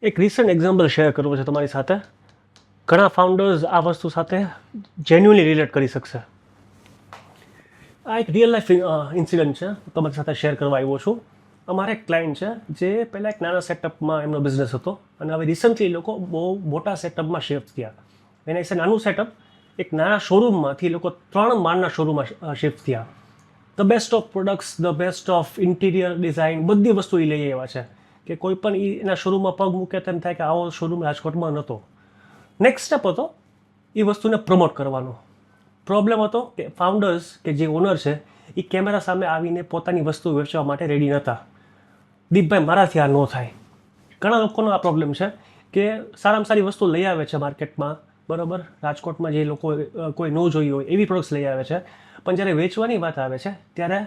એક recent example share કરવો છે તમારી સાથે. ઘણા ફાઉન્ડર્સ આ વસ્તુ સાથે જેન્યુઅલી રિલેટ કરી શકશે. આ એક રિયલ લાઈફ ઇન્સિડન્ટ છે, તમારી સાથે શેર કરવા આવ્યો છું. અમારે એક ક્લાયન્ટ છે જે પહેલાં એક નાના સેટઅપમાં એમનો બિઝનેસ હતો અને હવે રિસન્ટલી લોકો બહુ મોટા સેટઅપમાં શિફ્ટ થયા. એના વિશે નાનું સેટઅપ એક નાના શોરૂમમાંથી લોકો 3 માળના શોરૂમમાં શિફ્ટ થયા. The best of products, the best of interior design, બધી વસ્તુ એ લઈ આવ્યા છે કે કોઈ પણ એના શોરૂમમાં પગ મૂકે તેમ થાય કે આવો શોરૂમ રાજકોટમાં નહોતો. નેક્સ્ટ સ્ટેપ હતો એ વસ્તુને પ્રમોટ કરવાનો. પ્રોબ્લેમ હતો કે ફાઉન્ડર્સ કે જે ઓનર છે એ કેમેરા સામે આવીને પોતાની વસ્તુ વેચવા માટે રેડી નહોતા. દીપભાઈ મારાથી આ ન થાય. ઘણા લોકોનો આ પ્રોબ્લેમ છે કે સારામાં સારી વસ્તુ લઈ આવે છે માર્કેટમાં, બરાબર, રાજકોટમાં જે લોકો કોઈ ન જોઈ હોય એવી પ્રોડક્ટ્સ લઈ આવે છે, પણ જ્યારે વેચવાની વાત આવે છે ત્યારે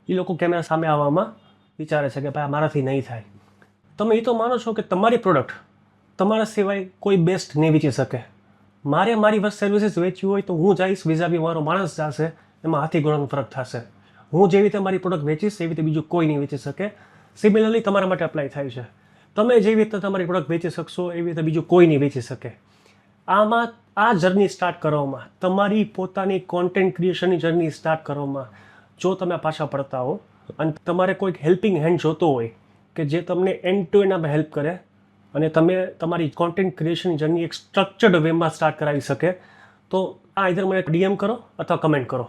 એ લોકો કેમેરા સામે આવવામાં વિચારે છે કે ભાઈ મારાથી નહીં થાય. તમે એ તો માનો છો કે તમારી પ્રોડક્ટ તમારા સિવાય કોઈ બેસ્ટ નહીં વેચી શકે. મારે મારી સર્વિસીસ વેચવી હોય તો હું જઈશ, વિઝાવી મારો માણસ જશે, એમાં હાથી ઘોડાનો ફરક થશે. હું જેવી રીતે મારી પ્રોડક્ટ વેચીશ એવી રીતે બીજું કોઈ નહીં વેચી શકે. સિમિલરલી તમારા માટે અપ્લાય થાય છે. તમે જેવી રીતે તમારી પ્રોડક્ટ વેચી શકશો એવી રીતે બીજું કોઈ નહીં વેચી શકે. આમાં આ જર્ની સ્ટાર્ટ કરવામાં, તમારી પોતાની કોન્ટેન્ટ ક્રિએશનની જર્ની સ્ટાર્ટ કરવામાં જો તમે પાછા પડતા હો અને તમારે કોઈક હેલ્પિંગ હેન્ડ જોતો હોય કે જે તમને એન્ડ ટુ એન્ડ આમાં હેલ્પ કરે અને તમે તમારી કોન્ટેન્ટ ક્રિએશનની જર્ની એક સ્ટ્રક્ચર્ડ વેમાં સ્ટાર્ટ કરાવી શકે, તો આ ઇધર મને DM કરો અથવા કમેન્ટ કરો.